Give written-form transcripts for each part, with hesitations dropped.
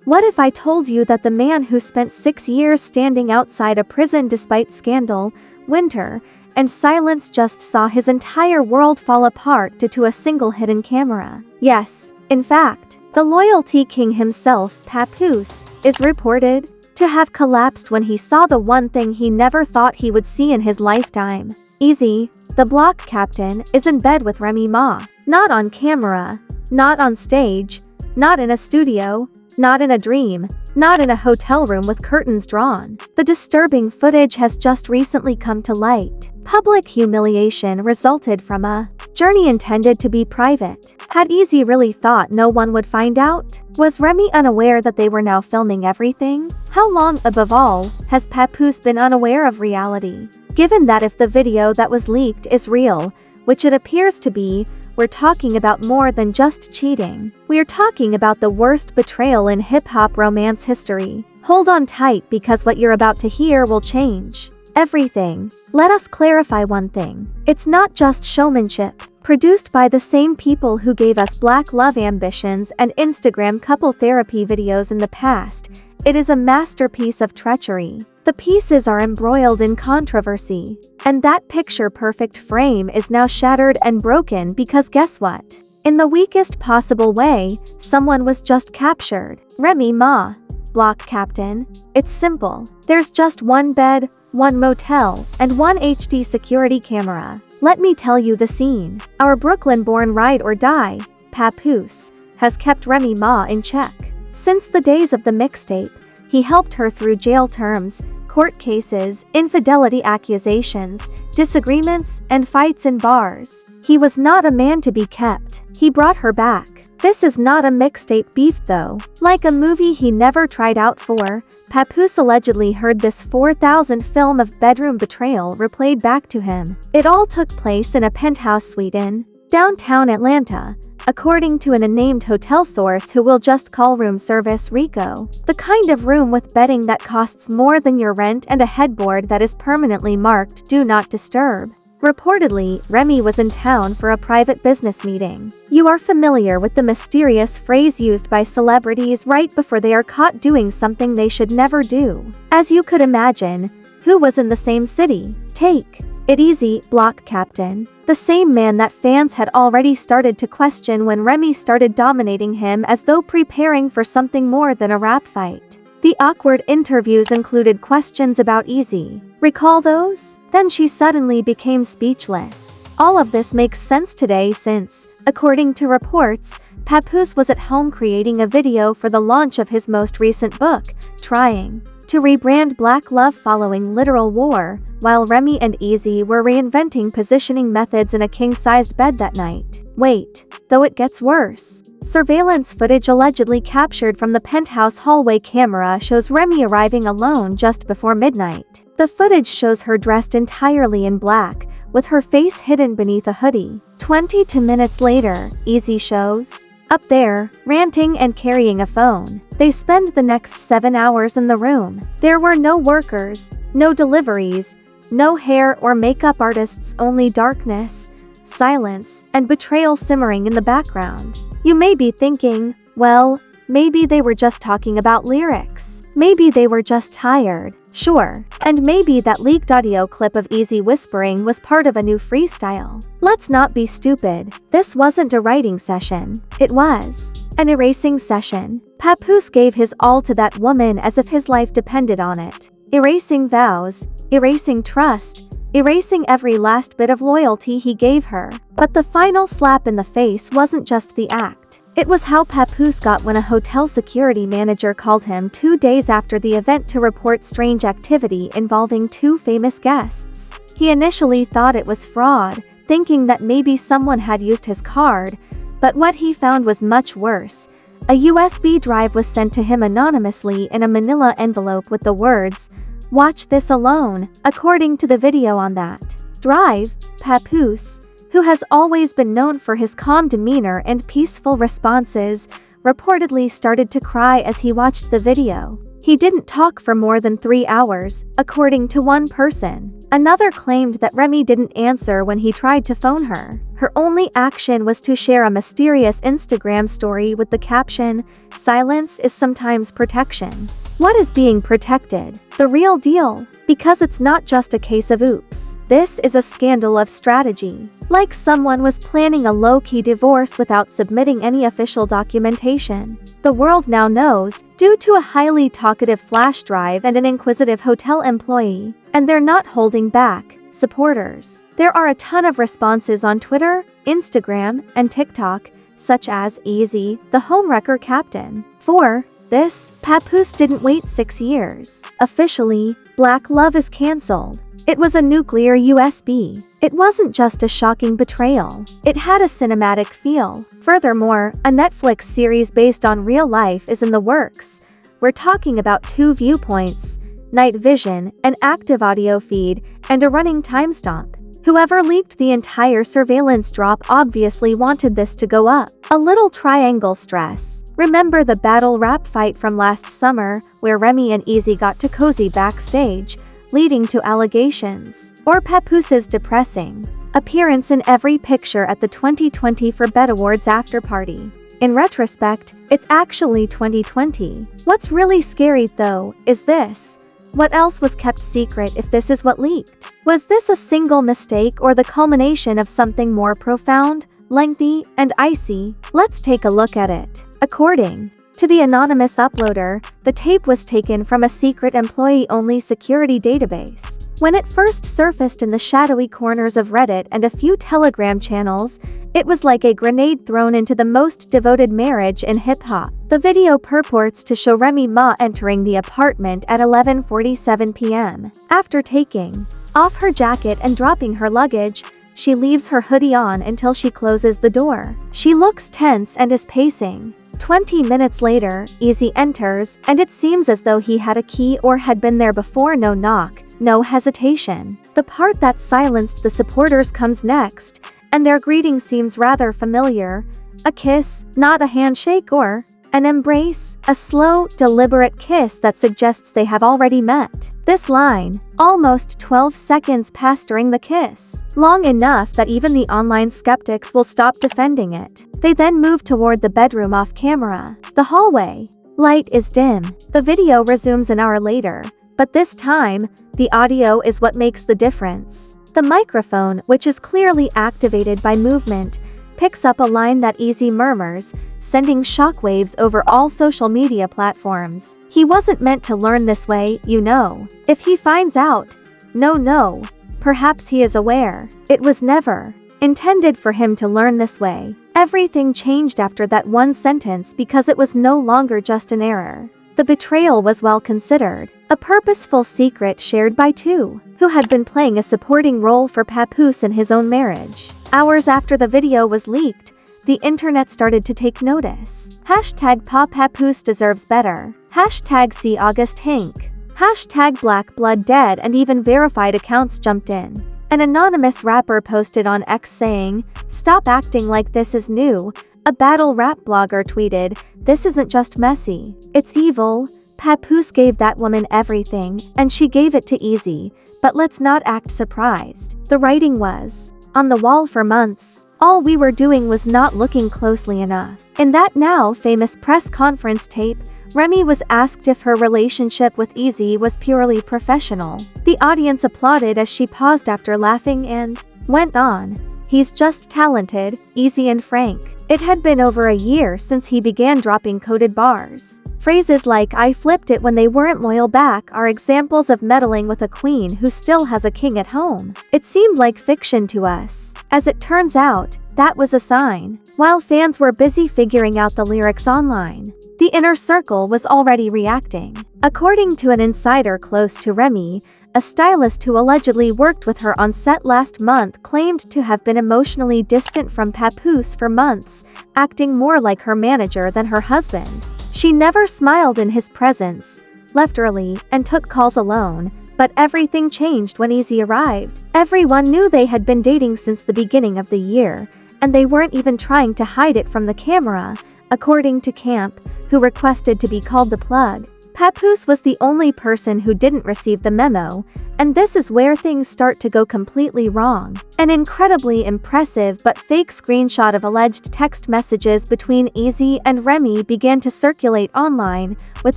What if I told you that the man who spent 6 years standing outside a prison despite scandal, winter, and silence just saw his entire world fall apart due to a single hidden camera? Yes, in fact, the loyalty king himself, Papoose, is reported to have collapsed when he saw the one thing he never thought he would see in his lifetime. Eazy, the block captain, is in bed with Remy Ma. Not on camera, not on stage, not in a studio, not in a dream, not in a hotel room with curtains drawn. The disturbing footage has just recently come to light. Public humiliation resulted from a journey intended to be private. Had Eazy really thought no one would find out? Was Remy unaware that they were now filming everything? How long, above all, has Papoose been unaware of reality? Given that if the video that was leaked is real, which it appears to be, we're talking about more than just cheating. We're talking about the worst betrayal in hip-hop romance history. Hold on tight because what you're about to hear will change everything. Let us clarify one thing. It's not just showmanship. Produced by the same people who gave us Black Love Ambitions and Instagram couple therapy videos in the past, it is a masterpiece of treachery. The pieces are embroiled in controversy. And that picture-perfect frame is now shattered and broken because guess what? In the weakest possible way, someone was just captured. Remy Ma, block captain. It's simple. There's just one bed, one motel, and one HD security camera. Let me tell you the scene. Our Brooklyn-born ride or die, Papoose, has kept Remy Ma in check. Since the days of the mixtape, he helped her through jail terms, court cases, infidelity accusations, disagreements, and fights in bars. He was not a man to be kept. He brought her back. This is not a mixtape beef though. Like a movie he never tried out for, Papoose allegedly heard this 4,000 film of bedroom betrayal replayed back to him. It all took place in a penthouse suite in downtown Atlanta, according to an unnamed hotel source who will just call room service Rico. The kind of room with bedding that costs more than your rent and a headboard that is permanently marked "Do Not Disturb." Reportedly, Remy was in town for a private business meeting. You are familiar with the mysterious phrase used by celebrities right before they are caught doing something they should never do. As you could imagine, who was in the same city? Take it easy, block captain. The same man that fans had already started to question when Remy started dominating him as though preparing for something more than a rap fight. The awkward interviews included questions about Eazy. Recall those? Then she suddenly became speechless. All of this makes sense today since, according to reports, Papoose was at home creating a video for the launch of his most recent book, trying to rebrand Black Love following literal war, while Remy and Eazy were reinventing positioning methods in a king-sized bed that night. Wait, though it gets worse. Surveillance footage allegedly captured from the penthouse hallway camera shows Remy arriving alone just before midnight. The footage shows her dressed entirely in black, with her face hidden beneath a hoodie. 22 minutes later, Eazy shows up there, ranting and carrying a phone. They spend the next 7 hours in the room. There were no workers, no deliveries, no hair or makeup artists, only darkness, silence, and betrayal simmering in the background. You may be thinking, well, maybe they were just talking about lyrics. Maybe they were just tired. Sure. And maybe that leaked audio clip of Eazy whispering was part of a new freestyle. Let's not be stupid. This wasn't a writing session. It was an erasing session. Papoose gave his all to that woman as if his life depended on it. Erasing vows, erasing trust, erasing every last bit of loyalty he gave her. But the final slap in the face wasn't just the act. It was how Papoose got when a hotel security manager called him 2 days after the event to report strange activity involving 2 famous guests. He initially thought it was fraud, thinking that maybe someone had used his card, but what he found was much worse. A USB drive was sent to him anonymously in a manila envelope with the words, "Watch this alone." According to the video on that drive, Papoose, who has always been known for his calm demeanor and peaceful responses, reportedly started to cry as he watched the video. He didn't talk for more than 3 hours, according to one person. Another claimed that Remy didn't answer when he tried to phone her. Her only action was to share a mysterious Instagram story with the caption, "Silence is sometimes protection." What is being protected? The real deal? Because it's not just a case of oops. This is a scandal of strategy. Like someone was planning a low-key divorce without submitting any official documentation. The world now knows, due to a highly talkative flash drive and an inquisitive hotel employee. And they're not holding back. Supporters. There are a ton of responses on Twitter, Instagram, and TikTok, such as Eazy, the homewrecker captain. 4. This, Papoose didn't wait 6 years. Officially, Black Love is cancelled. It was a nuclear USB. It wasn't just a shocking betrayal. It had a cinematic feel. Furthermore, a Netflix series based on real life is in the works. We're talking about 2 viewpoints, night vision, an active audio feed, and a running timestamp. Whoever leaked the entire surveillance drop obviously wanted this to go up. A little triangle stress. Remember the battle rap fight from last summer, where Remy and Eazy got to cozy backstage, leading to allegations? Or Papoose's depressing appearance in every picture at the 2020 Bet Awards after-party. In retrospect, it's actually 2020. What's really scary though, is this. What else was kept secret if this is what leaked? Was this a single mistake or the culmination of something more profound, lengthy, and icy? Let's take a look at it. According to the anonymous uploader, the tape was taken from a secret employee-only security database. When it first surfaced in the shadowy corners of Reddit and a few Telegram channels, it was like a grenade thrown into the most devoted marriage in hip-hop. The video purports to show Remy Ma entering the apartment at 11:47 p.m. After taking off her jacket and dropping her luggage, she leaves her hoodie on until she closes the door. She looks tense and is pacing. 20 minutes later, Eazy enters, and it seems as though he had a key or had been there before. No knock, no hesitation. The part that silenced the supporters comes next, and their greeting seems rather familiar. A kiss, not a handshake or an embrace, a slow, deliberate kiss that suggests they have already met. This line, almost 12 seconds pass during the kiss, long enough that even the online skeptics will stop defending it. They then move toward the bedroom off camera. The hallway. Light is dim. The video resumes an hour later, but this time, the audio is what makes the difference. The microphone, which is clearly activated by movement, picks up a line that Eazy murmurs, sending shockwaves over all social media platforms. He wasn't meant to learn this way, you know. If he finds out, no, perhaps he is aware. It was never intended for him to learn this way. Everything changed after that one sentence because it was no longer just an error. The betrayal was well considered, a purposeful secret shared by two who had been playing a supporting role for Papoose in his own marriage. Hours after the video was leaked, the internet started to take notice. Hashtag Papoose deserves better. Hashtag see August Hink. Hashtag Black Blood Dead, and even verified accounts jumped in. An anonymous rapper posted on X saying, "Stop acting like this is new." A battle rap blogger tweeted, "This isn't just messy, it's evil." Papoose gave that woman everything, and she gave it to Eazy, but let's not act surprised. The writing was on the wall for months. All we were doing was not looking closely enough. In that now famous press conference tape, Remy was asked if her relationship with Eazy was purely professional. The audience applauded as she paused after laughing and went on, "He's just talented, easy and frank." It had been over a year since he began dropping coded bars. Phrases like "I flipped it when they weren't loyal back" are examples of meddling with a queen who still has a king at home. It seemed like fiction to us. As it turns out, that was a sign. While fans were busy figuring out the lyrics online, the inner circle was already reacting. According to an insider close to Remy, a stylist who allegedly worked with her on set last month claimed to have been emotionally distant from Papoose for months, acting more like her manager than her husband. She never smiled in his presence, left early, and took calls alone. But everything changed when Eazy arrived. Everyone knew they had been dating since the beginning of the year, and they weren't even trying to hide it from the camera, according to Camp, who requested to be called the plug. Papoose was the only person who didn't receive the memo, and this is where things start to go completely wrong. An incredibly impressive but fake screenshot of alleged text messages between Eazy and Remy began to circulate online, with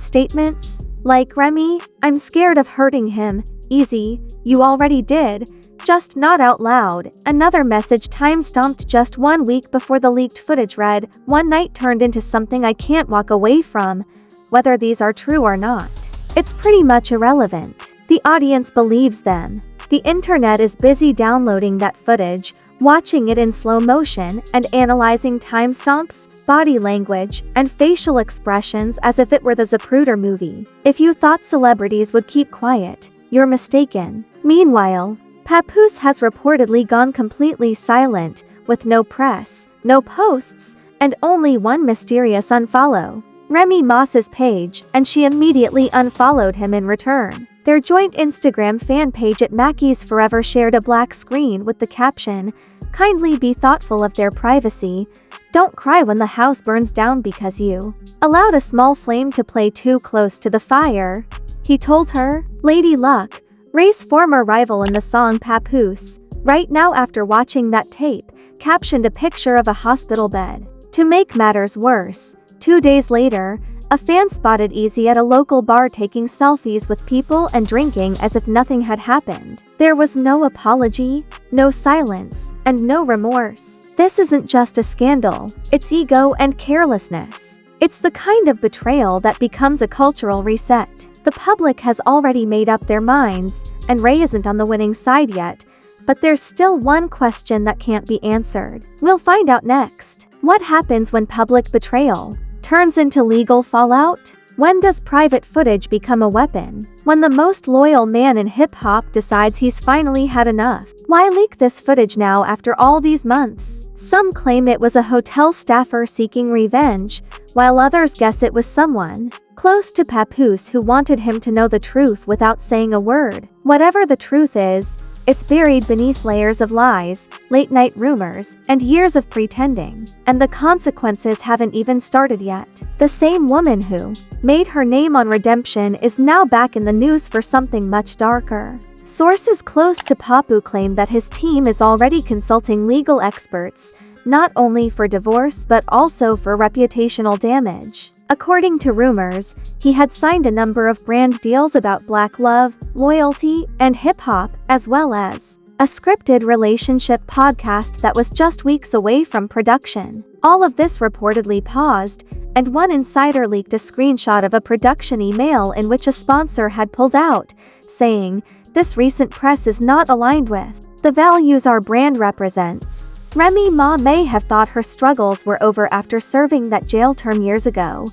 statements like, "Remy, I'm scared of hurting him. Eazy, you already did, just not out loud." Another message time-stamped just 1 week before the leaked footage read, "One night turned into something I can't walk away from." Whether these are true or not, it's pretty much irrelevant. The audience believes them. The internet is busy downloading that footage, watching it in slow motion, and analyzing timestamps, body language, and facial expressions as if it were the Zapruder movie. If you thought celebrities would keep quiet, you're mistaken. Meanwhile, Papoose has reportedly gone completely silent, with no press, no posts, and only one mysterious unfollow. Remy Moss's page, and she immediately unfollowed him in return. Their joint Instagram fan page at Mackey's Forever shared a black screen with the caption, "Kindly be thoughtful of their privacy. Don't cry when the house burns down because you allowed a small flame to play too close to the fire," he told her. Lady Luck, Ray's former rival in the song Papoose, right now after watching that tape, captioned a picture of a hospital bed. To make matters worse, 2 days later, a fan spotted Eazy at a local bar taking selfies with people and drinking as if nothing had happened. There was no apology, no silence, and no remorse. This isn't just a scandal, it's ego and carelessness. It's the kind of betrayal that becomes a cultural reset. The public has already made up their minds, and Ray isn't on the winning side yet, but there's still one question that can't be answered. We'll find out next. What happens when public betrayal turns into legal fallout? When does private footage become a weapon? When the most loyal man in hip-hop decides he's finally had enough? Why leak this footage now after all these months? Some claim it was a hotel staffer seeking revenge, while others guess it was someone close to Papoose who wanted him to know the truth without saying a word. Whatever the truth is, it's buried beneath layers of lies, late-night rumors, and years of pretending. And the consequences haven't even started yet. The same woman who made her name on Redemption is now back in the news for something much darker. Sources close to Papoose claim that his team is already consulting legal experts, not only for divorce but also for reputational damage. According to rumors, he had signed a number of brand deals about black love, loyalty, and hip-hop, as well as a scripted relationship podcast that was just weeks away from production. All of this reportedly paused, and one insider leaked a screenshot of a production email in which a sponsor had pulled out, saying, "This recent press is not aligned with the values our brand represents." Remy Ma may have thought her struggles were over after serving that jail term years ago,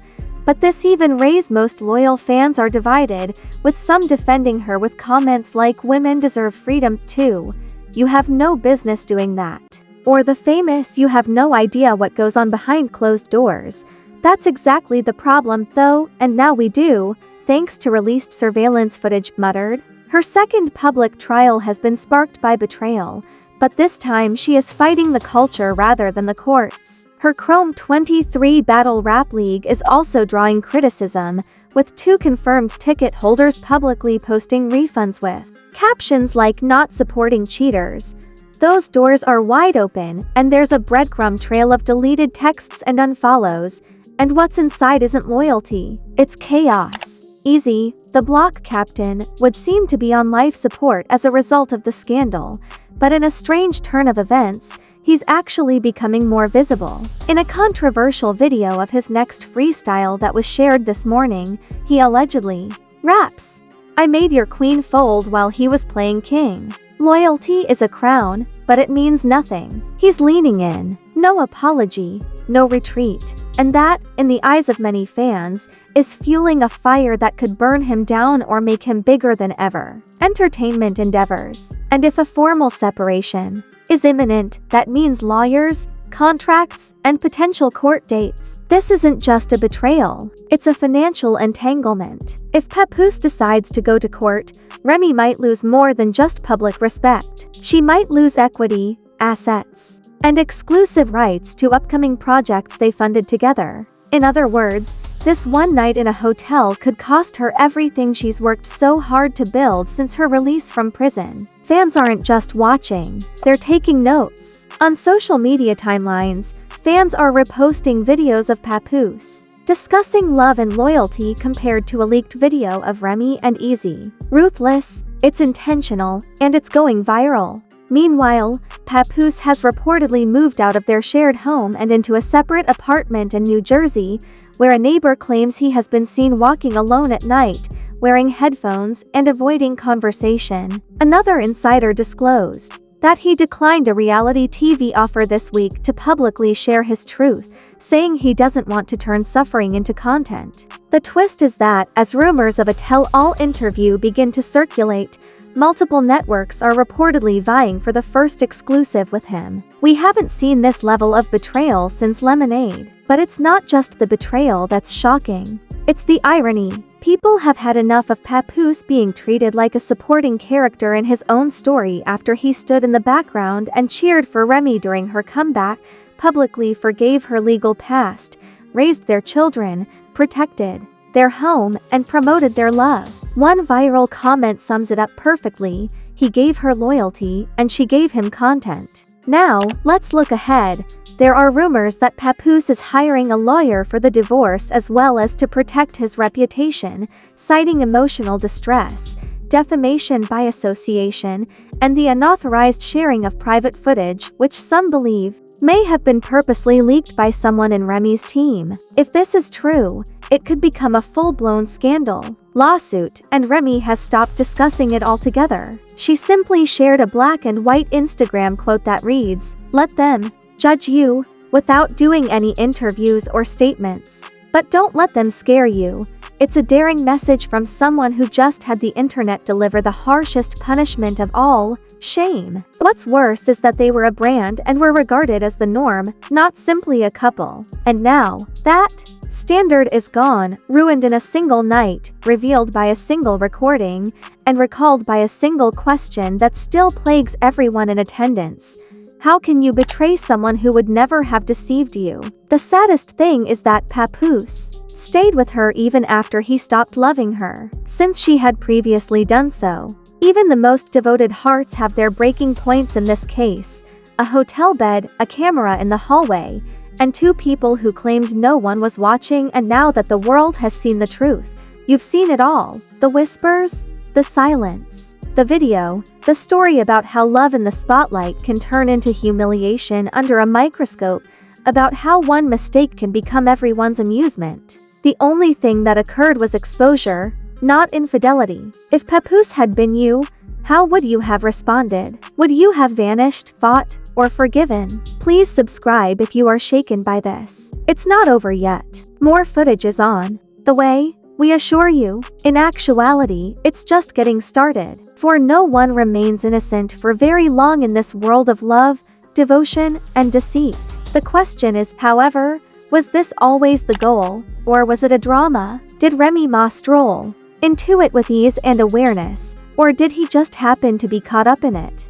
but this even Ray's most loyal fans are divided, with some defending her with comments like, "Women deserve freedom too. You have no business doing that." Or the famous, "You have no idea what goes on behind closed doors." That's exactly the problem though, and now we do, thanks to released surveillance footage, muttered. Her second public trial has been sparked by betrayal, but this time she is fighting the culture rather than the courts. Her Chrome 23 Battle Rap League is also drawing criticism, with 2 confirmed ticket holders publicly posting refunds with captions like "Not supporting cheaters." Those doors are wide open, and there's a breadcrumb trail of deleted texts and unfollows, and what's inside isn't loyalty, it's chaos. Eazy, the block captain, would seem to be on life support as a result of the scandal, but in a strange turn of events, he's actually becoming more visible. In a controversial video of his next freestyle that was shared this morning, he allegedly raps, "I made your queen fold while he was playing king. Loyalty is a crown, but it means nothing." He's leaning in. No apology, no retreat. And that, in the eyes of many fans, is fueling a fire that could burn him down or make him bigger than ever. Entertainment endeavors. And if a formal separation is imminent, that means lawyers, contracts, and potential court dates. This isn't just a betrayal, it's a financial entanglement. If Papoose decides to go to court, Remy might lose more than just public respect. She might lose equity, assets, and exclusive rights to upcoming projects they funded together. In other words, This one night in a hotel could cost her everything she's worked so hard to build since her release from prison. Fans aren't just watching, they're taking notes. On social media timelines, fans are reposting videos of Papoose discussing love and loyalty compared to a leaked video of Remy and Eazy. Ruthless, it's intentional, and it's going viral. Meanwhile, Papoose has reportedly moved out of their shared home and into a separate apartment in New Jersey, where a neighbor claims he has been seen walking alone at night, wearing headphones and avoiding conversation. Another insider disclosed that he declined a reality TV offer this week to publicly share his truth, saying he doesn't want to turn suffering into content. The twist is that, as rumors of a tell-all interview begin to circulate, multiple networks are reportedly vying for the first exclusive with him. We haven't seen this level of betrayal since Lemonade. But it's not just the betrayal that's shocking. It's the irony. People have had enough of Papoose being treated like a supporting character in his own story after he stood in the background and cheered for Remy during her comeback, publicly forgave her legal past, raised their children, protected their home, and promoted their love. One viral comment sums it up perfectly: he gave her loyalty, and she gave him content. Now, let's look ahead. There are rumors that Papoose is hiring a lawyer for the divorce as well as to protect his reputation, citing emotional distress, defamation by association, and the unauthorized sharing of private footage, which some believe may have been purposely leaked by someone in Remy's team. If this is true, it could become a full-blown scandal lawsuit, and Remy has stopped discussing it altogether. She simply shared a black and white Instagram quote that reads, "Let them judge you," without doing any interviews or statements. But don't let them scare you. It's a daring message from someone who just had the internet deliver the harshest punishment of all: shame. What's worse is that they were a brand and were regarded as the norm, not simply a couple. And now, that standard is gone, ruined in a single night, revealed by a single recording, and recalled by a single question that still plagues everyone in attendance. How can you betray someone who would never have deceived you? The saddest thing is that Papoose stayed with her even after he stopped loving her, since she had previously done so. Even the most devoted hearts have their breaking points in this case: a hotel bed, a camera in the hallway, and two people who claimed no one was watching. And now that the world has seen the truth, you've seen it all: the whispers, the silence, the video, the story about how love in the spotlight can turn into humiliation under a microscope, about how one mistake can become everyone's amusement. The only thing that occurred was exposure, not infidelity. If Papoose had been you, how would you have responded? Would you have vanished, fought, or forgiven? Please subscribe if you are shaken by this. It's not over yet. More footage is on the way, we assure you. In actuality, it's just getting started. For no one remains innocent for very long in this world of love, devotion, and deceit. The question is, however, was this always the goal, or was it a drama? Did Remy Ma stroll into it with ease and awareness, or did he just happen to be caught up in it?